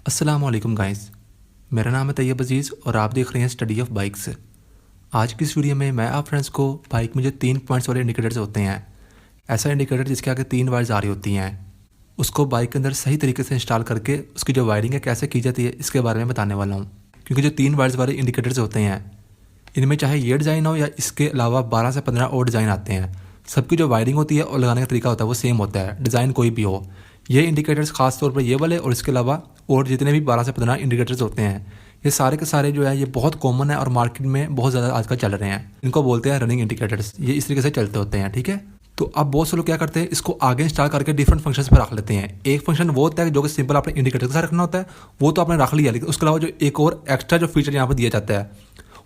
अस्सलामुअलैकुम गाइस, मेरा नाम है तैयब अजीज़ और आप देख रहे हैं स्टडी ऑफ बाइक्स। आज की इस वीडियो में मैं आप फ्रेंड्स को बाइक में जो 3 पॉइंट्स वाले इंडिकेटर्स होते हैं, ऐसा इंडिकेटर जिसके आगे 3 वायर्स आ रही होती हैं, उसको बाइक के अंदर सही तरीके से इंस्टॉल करके उसकी जो वायरिंग है कैसे की जाती है इसके बारे में बताने वाला हूँ। क्योंकि जो 3 वायर्स वाले इंडिकेटर्स होते हैं, इनमें चाहे ये डिज़ाइन हो या इसके अलावा 12 से 15 और डिज़ाइन आते हैं, सबकी जो वायरिंग होती है और लगाने का तरीका होता है वो सेम होता है, डिज़ाइन कोई भी हो। ये इंडिकेटर्स खास तौर पर ये वाले और इसके अलावा और जितने भी 12 से 15 इंडिकेटर्स होते हैं, ये सारे के सारे जो है ये बहुत कॉमन है और मार्केट में बहुत ज़्यादा आजकल चल रहे हैं। इनको बोलते हैं रनिंग इंडिकेटर्स। ये इस तरीके से चलते होते हैं, ठीक है। तो अब बहुत से लोग क्या करते हैं, इसको आगे इंस्टॉल करके डिफरेंट फंक्शंस पर रख लेते हैं। एक फंक्शन वो होता है जो कि सिंपल आपने इंडिकेटर के साथ रखना होता है, वो तो आपने रख लिया, लेकिन उसके अलावा जो एक और एक्स्ट्रा जो फीचर यहाँ पर दिया जाता है,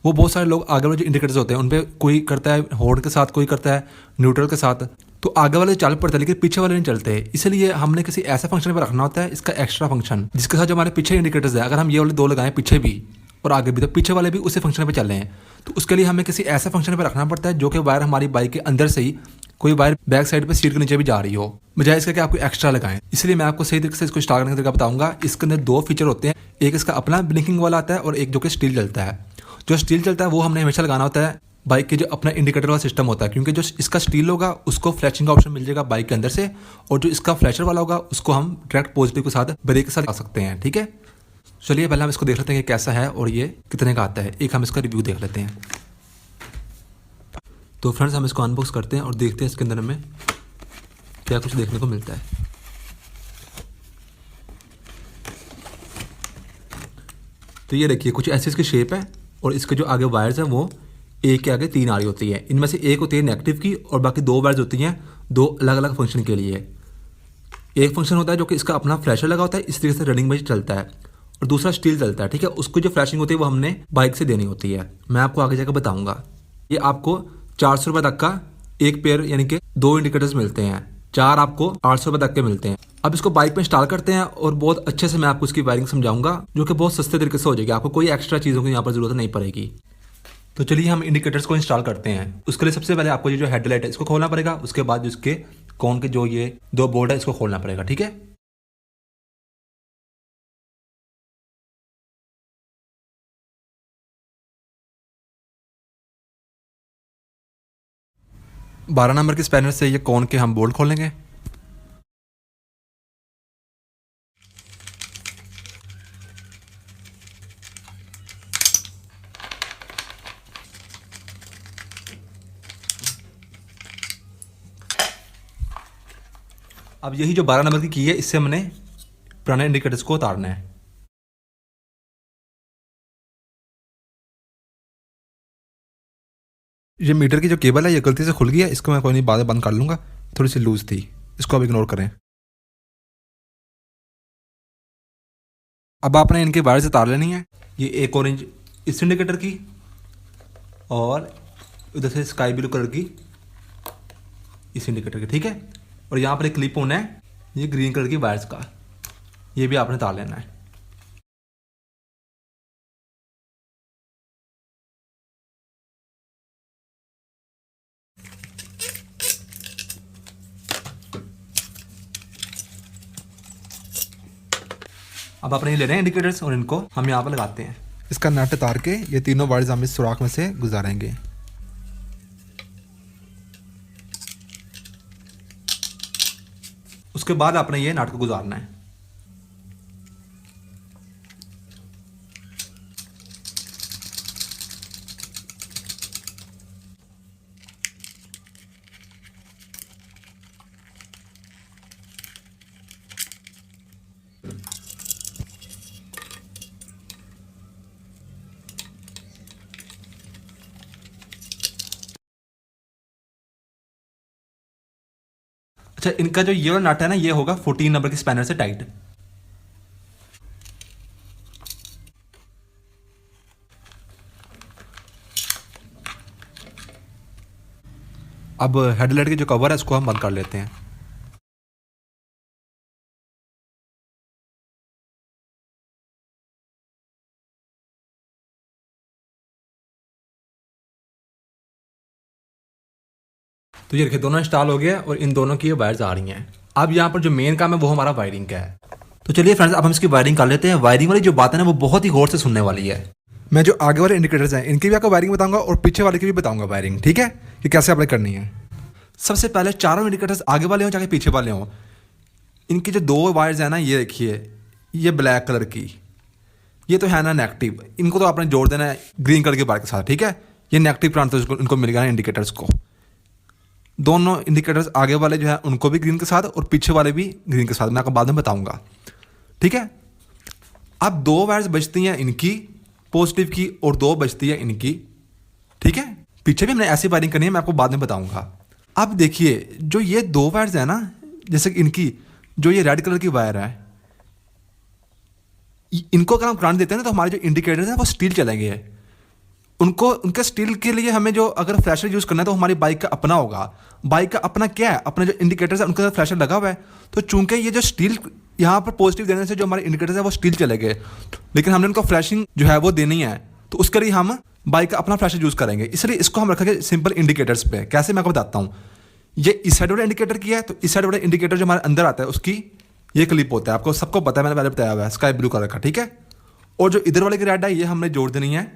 वो बहुत सारे लोग आगे वाले जो इंडिकेटर्स होते हैं उन पर कोई करता है हॉर्न के साथ, कोई करता है न्यूट्रल के साथ, तो आगे वाले चल पड़ते हैं लेकिन पीछे वाले नहीं चलते। इसलिए हमने किसी ऐसे फंक्शन पर रखना होता है इसका एक्स्ट्रा फंक्शन, जिसके साथ जो हमारे पीछे इंडिकेटर्स है, अगर हम ये वाले 2 लगाएं पीछे भी और आगे भी, तो पीछे वाले भी उसी फंक्शन पर चल रहे हैं। तो उसके लिए हमें किसी ऐसे फंक्शन पर रखना पड़ता है जो कि वायर हमारी बाइक के अंदर से ही, कोई वायर बैक साइड पे सीट के नीचे भी जा रही हो, बजाय इसका कि आपको एक्स्ट्रा लगाएं। इसलिए मैं आपको सही तरीके से इसको स्टार्ट करने का तरीका बताऊंगा। इसके अंदर 2 फीचर होते हैं, एक इसका अपना ब्लिंकिंग वाला आता है और एक जो कि स्टील जलता है। जो स्टील चलता है वो हमने हमेशा लगाना होता है बाइक के जो अपना इंडिकेटर वाला सिस्टम होता है, क्योंकि जो इसका स्टील होगा उसको फ्लैशिंग का ऑप्शन मिल जाएगा बाइक के अंदर से, और जो इसका फ्लैशर वाला होगा उसको हम डायरेक्ट पॉजिटिव के साथ ब्रेक के साथ लगा सकते हैं, ठीक है। चलिए पहले हम इसको देख लेते हैं कि कैसा है और ये कितने का आता है। एक हम इसका रिव्यू देख लेते हैं। तो फ्रेंड्स हम इसको अनबॉक्स करते हैं और देखते हैं इसके अंदर हमें क्या कुछ देखने को मिलता है। तो ये देखिए कुछ ऐसी इसकी शेप है और इसके जो आगे वायर्स हैं वो एक के आगे 3 आ रही होती है। इनमें से एक होती है नेगेटिव की और बाकी 2 वायर्स होती हैं 2 अलग अलग फंक्शन के लिए। एक फंक्शन होता है जो कि इसका अपना फ्लैशर लगा होता है, इस तरीके से रनिंग में चलता है, और दूसरा स्टील चलता है, ठीक है। उसको जो फ्लैशिंग होती है वो हमने बाइक से देनी होती है। मैं आपको आगे जाकर बताऊंगा। ये आपको 400 रुपये तक का एक पेयर यानी कि 2 इंडिकेटर्स मिलते हैं, 4 आपको 800 रुपये तक के मिलते हैं। अब इसको बाइक में इंस्टॉल करते हैं और बहुत अच्छे से मैं आपको इसकी वायरिंग समझाऊंगा, जो कि बहुत सस्ते तरीके से हो जाएगी, आपको कोई एक्स्ट्रा चीज़ों की यहाँ पर जरूरत नहीं पड़ेगी। तो चलिए हम इंडिकेटर्स को इंस्टॉल करते हैं। उसके लिए सबसे पहले आपको ये जो हेडलाइट है इसको खोलना पड़ेगा, उसके बाद इसके कौन के जो ये 2 बोर्ड है इसको खोलना पड़ेगा, ठीक है। बारह नंबर के स्पैनर से ये कौन के हम बोल्ट खोलेंगे। अब यही जो 12 नंबर की है इससे हमने पुराने इंडिकेटर्स को उतारना है। ये मीटर की जो केबल है ये गलती से खुल गई है, इसको मैं कोई नहीं बाद में बंद कर लूँगा, थोड़ी सी लूज थी, इसको अब इग्नोर करें। अब आपने इनके वायर से तार लेनी है। ये एक ऑरेंज इस इंडिकेटर की और उधर से स्काई ब्लू कलर की इस इंडिकेटर की, ठीक है। और यहाँ पर एक क्लिप होना है ये ग्रीन कलर की वायर्स का, ये भी आपने तार लेना है। अब आपने ये लेने हैं इंडिकेटर्स और इनको हम यहाँ पर लगाते हैं। इसका नट तार के ये तीनों वायर्स हम इस सुराख में से गुजारेंगे। उसके बाद आपने ये नट को गुजारना है। अच्छा, इनका जो ये वाला नट है ना ये होगा 14 नंबर के स्पैनर से टाइट। अब हेडलाइट की जो कवर है इसको हम बंद कर लेते हैं। तो ये देखिए दोनों इंस्टॉल हो गया और इन दोनों की ये वायर्स आ रही हैं। अब यहाँ पर जो मेन काम है वो हमारा वायरिंग का है। तो चलिए फ्रेंड्स, अब हम इसकी वायरिंग कर लेते हैं। वायरिंग वाली जो बात है ना, वो बहुत ही गौर से सुनने वाली है। मैं जो आगे वाले इंडिकेटर्स हैं इनकी भी आपको वायरिंग बताऊंगा और पीछे वाले की भी बताऊंगा वायरिंग, ठीक है, कि कैसे अप्लाई करनी है। सबसे पहले चारों इंडिकेटर्स आगे वाले हों चाहे पीछे वाले हों, इनकी जो 2 वायर्स हैं ना, ये देखिए, ये ब्लैक कलर की, ये तो है ना नेगेटिव, इनको तो आपने जोड़ देना है ग्रीन कलर के वायर के साथ, ठीक है। ये नेगेटिव करंट तो इनको मिल गया ना इंडिकेटर्स को। दोनों इंडिकेटर्स आगे वाले जो है उनको भी ग्रीन के साथ और पीछे वाले भी ग्रीन के साथ, मैं आपको बाद में बताऊंगा, ठीक है। अब 2 वायर्स बचती हैं इनकी पॉजिटिव की और 2 बचती है इनकी, ठीक है। पीछे भी हमने ऐसी वायरिंग करनी है, मैं आपको बाद में बताऊंगा। अब देखिए, जो ये 2 वायर्स है ना, जैसे कि इनकी जो ये रेड कलर की वायर है, इनको अगर हम करंट देते हैं ना, तो हमारे जो इंडिकेटर्स हैं वो स्टील चलेंगे। उनके स्टील के लिए हमें जो अगर फ्लैशर यूज़ करना है तो हमारी बाइक का अपना होगा। बाइक का अपना क्या है, अपने जो इंडिकेटर्स है उनके साथ फ्लैशर लगा हुआ है। तो चूंकि ये जो स्टील यहाँ पर पॉजिटिव देने से जो हमारे इंडिकेटर्स है वो स्टील चले गए, लेकिन हमने उनको फ्लैशिंग जो है वो देनी है, तो उसके लिए हम बाइक का अपना फ्लैशर यूज़ करेंगे। इसलिए इसको हम रखेंगे सिंपल इंडिकेटर्स पे। कैसे, मैं आपको बताता हूँ। ये इस साइड वाला इंडिकेटर की है, तो इस साइड वाला इंडिकेटर जो हमारे अंदर आता है उसकी ये क्लिप होता है, आपको सबको पता है, मैंने पहले बताया हुआ है, स्काई ब्लू कलर का, ठीक है। और जो इधर वाले की रेड है ये हमने जोड़ देनी है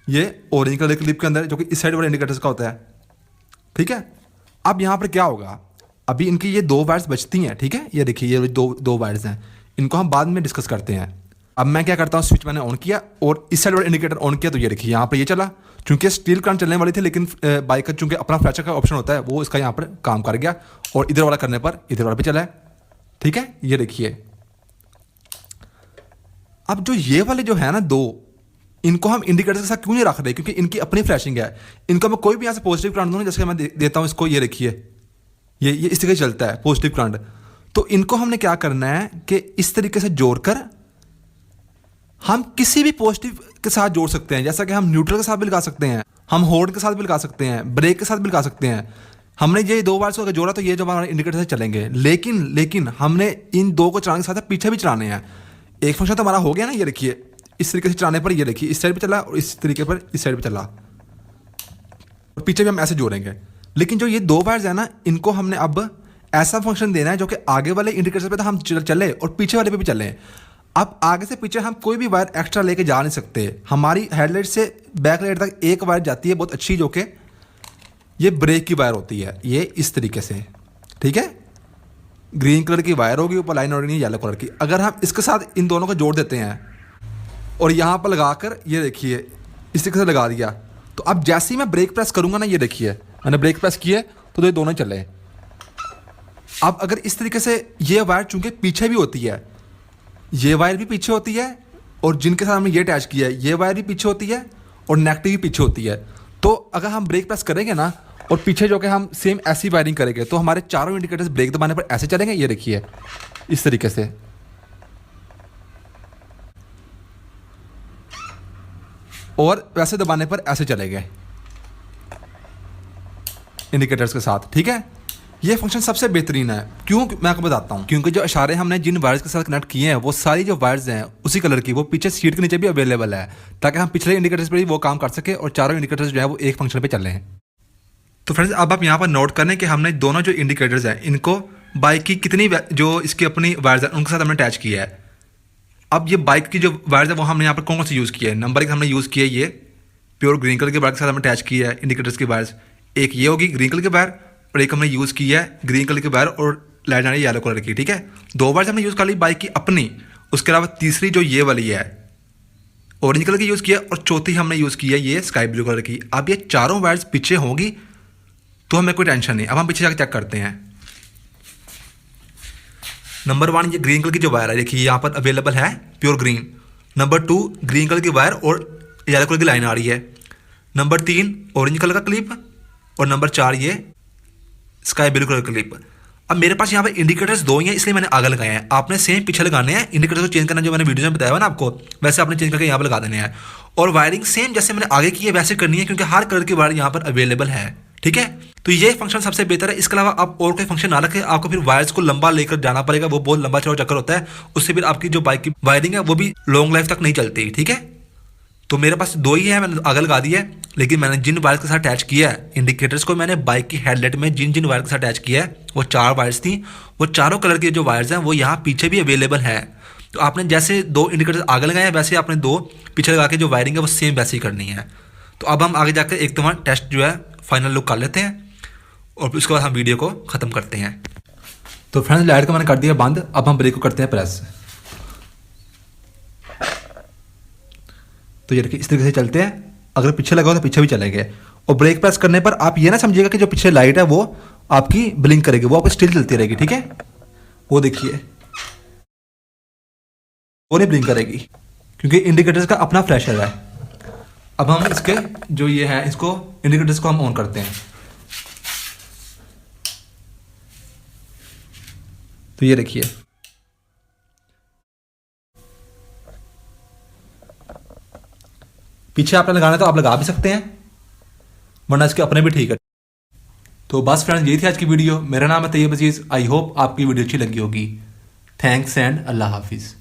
ये ऑरेंज कलर क्लिप के अंदर, जो कि इस साइड वाले इंडिकेटर्स का होता है, ठीक है। अब यहाँ पर क्या होगा, अभी इनकी ये 2 वायर्स बचती हैं, ठीक है। ये देखिए, ये दो वायर्स हैं, इनको हम बाद में डिस्कस करते हैं। अब मैं क्या करता हूँ, स्विच मैंने ऑन किया और इस साइड वाला इंडिकेटर ऑन किया, तो ये देखिए यहाँ पर ये चला। चूंकि स्टील करंट चलने वाली थी, लेकिन बाइक का चूंकि अपना फ्लैशर का ऑप्शन होता है, वो इसका यहाँ पर काम कर गया और इधर वाला करने पर इधर वाला भी चला है, ठीक है। ये देखिए, अब जो ये वाले जो है ना 2, इनको हम इंडिकेटर के साथ क्यों नहीं रख रहे, क्योंकि इनकी अपनी फ्लैशिंग है। इनको मैं कोई भी यहाँ से पॉजिटिव करंट दूँ ना, जैसे मैं देता हूँ इसको, ये देखिए, ये इस तरीके से चलता है पॉजिटिव करंट। तो इनको हमने क्या करना है कि इस तरीके से जोड़कर हम किसी भी पॉजिटिव के साथ जोड़ सकते हैं। जैसा कि हम न्यूट्रल के साथ भी लगा सकते हैं, हम हॉर्न के साथ भी लगा सकते हैं, ब्रेक के साथ भी लगा सकते हैं। हमने ये 2 वायर्स को अगर जोड़ा तो ये जो हमारे इंडिकेटर से चलेंगे, लेकिन हमने इन 2 को चलाने के साथ पीछे भी चलाने हैं। एक फंक्शन तो हमारा हो गया ना, ये देखिए, इस तरीके से चलाने पर ये देखिए इस साइड पे चला और इस तरीके पर इस साइड पे चला, और पीछे भी हम ऐसे जोड़ेंगे। लेकिन जो ये 2 वायर्स है ना, इनको हमने अब ऐसा फंक्शन देना है जो कि आगे वाले इंडिकेटर पे तो हम चले और पीछे वाले पे भी चले। अब आगे से पीछे हम कोई भी वायर एक्स्ट्रा लेके जा नहीं सकते। हमारी हेडलाइट से बैकलाइट तक एक वायर जाती है बहुत अच्छी, जो कि ये ब्रेक की वायर होती है, ये इस तरीके से, ठीक है। ग्रीन कलर की वायर होगी, ऊपर लाइन हो रही है येलो कलर की। अगर हम इसके साथ इन दोनों को जोड़ देते हैं और यहाँ पर लगाकर ये देखिए इस तरीके से लगा दिया, तो अब जैसे ही मैं ब्रेक प्रेस करूँगा ना, ये देखिए मैंने ब्रेक प्रेस किए तो ये दोनों चले। अब अगर इस तरीके से ये वायर चूंकि पीछे भी होती है, ये वायर भी पीछे होती है, और जिनके साथ हमने ये अटैच किया है ये वायर भी पीछे होती है और नेगेटिव भी पीछे होती है। तो अगर हम ब्रेक प्रेस करेंगे ना और पीछे जो कि हम सेम ऐसी वायरिंग करेंगे, तो हमारे चारों इंडिकेटर्स ब्रेक दबाने पर ऐसे चलेंगे, ये देखिए इस तरीके से, और वैसे दबाने पर ऐसे चलेंगे इंडिकेटर्स के साथ, ठीक है। ये फंक्शन सबसे बेहतरीन है। क्यों, मैं आपको बताता हूँ। क्योंकि जो इशारे हमने जिन वायर्स के साथ कनेक्ट किए हैं, वो सारी जो वायर्स हैं उसी कलर की, वो पीछे सीट के नीचे भी अवेलेबल है, ताकि हम पिछले इंडिकेटर्स पर भी वो काम कर सके और चारों इंडिकेटर्स जो है वो एक फंक्शन पे चल रहे हैं। तो फ्रेंड्स, अब आप यहाँ पर नोट करें कि हमने दोनों जो इंडिकेटर्स हैं इनको बाइक की कितनी जो इसकी अपनी वायर्स हैं उनके साथ हमने अटैच किया है। अब ये बाइक की जो वायर्स है वो हमने यहाँ पर कौन सी यूज़ किया है। नंबर 1 हमने यूज़ किया है ये प्योर ग्रीन कलर के वायर के साथ हमने अटैच किया है इंडिकेटर्स की वायर्स। एक ये होगी ग्रीन कलर के वायर, और एक हमने यूज़ किया है ग्रीन कलर के वायर और लाइट आनी येलो कलर की, ठीक है। 2 वायर्स हमने यूज़ कर ली बाइक की अपनी। उसके अलावा तीसरी जो ये वाली है ऑरेंज कलर की यूज़ किया, और चौथी हमने यूज़ की है ये स्काई ब्लू कलर की। अब ये चारों वायर्स पीछे होंगी तो हमें कोई टेंशन नहीं। अब हम पीछे जाकर चेक करते हैं। नंबर 1 ये ग्रीन कलर की जो वायर है, देखिए यहाँ पर अवेलेबल है pure green. Number 2 green colour की वायर और येलो कलर की लाइन आ रही है। नंबर 3 ऑरेंज कलर का क्लिप, और नंबर 4 ये स्काई ब्लू कलर का क्लिप। अब मेरे पास यहाँ पर इंडिकेटर्स 2 ही हैं, इसलिए मैंने आगे लगाए हैं। आपने सेम पीछे लगाने हैं। इंडिकेटर्स को चेंज करना जो मैंने वीडियो में बताया ना आपको, वैसे आपने चेंज करके यहाँ पर लगा देने हैं। और वायरिंग सेम जैसे मैंने आगे की है वैसे करनी है, क्योंकि हर कलर की वायर यहाँ पर अवेलेबल है, ठीक है। तो ये फंक्शन सबसे बेहतर है। इसके अलावा आप और कोई फंक्शन ना रखें, आपको फिर वायर्स को लंबा लेकर जाना पड़ेगा, वो बहुत लंबा चौड़ा चक्कर होता है। उससे फिर आपकी जो बाइक की वायरिंग है वो भी लॉन्ग लाइफ तक नहीं चलती, ठीक है। तो मेरे पास 2 ही है, मैंने आगे लगा दिया है, लेकिन मैंने जिन वायर्स के साथ अटैच किया है इंडिकेटर्स को, मैंने बाइक की हेडलाइट में जिन जिन वायर के साथ अटैच किया है वो 4 वायर्स थी। वो चारों कलर के जो वायर्स हैं वो यहाँ पीछे भी अवेलेबल है। तो आपने जैसे 2 इंडिकेटर्स आगे लगाए हैं वैसे आपने 2 पीछे लगा के जो वायरिंग है वो सेम वैसे ही करनी है। तो अब हम आगे जाकर एक दफ़ा टेस्ट जो है फाइनल लुक कर लेते हैं और फिर उसके बाद हम वीडियो को ख़त्म करते हैं। तो फ्रेंड्स लाइट को मैंने कर दिया बंद, अब हम ब्रेक को करते हैं प्रेस। तो ये देखिए इस तरीके से चलते हैं, अगर पीछे लगा हो तो पीछे भी चलेंगे। और ब्रेक प्रेस करने पर आप ये ना समझिएगा कि जो पीछे लाइट है वो आपकी ब्लिंक करेगी, वो आपकी स्टिल चलती रहेगी, ठीक है। वो देखिए वो नहीं ब्लिंक करेगी क्योंकि इंडिकेटर्स का अपना फ्लैशर है। अब हम इसके जो ये है इसको इंडिकेटर्स को हम ऑन करते हैं। तो ये देखिए पीछे आपने लगाना है तो आप लगा भी सकते हैं, वरना इसके अपने भी ठीक है। तो बस फ्रेंड्स यही थी आज की वीडियो। मेरा नाम है तैयब अजीज। आई होप आपकी वीडियो अच्छी लगी होगी। थैंक्स एंड अल्लाह हाफिज़।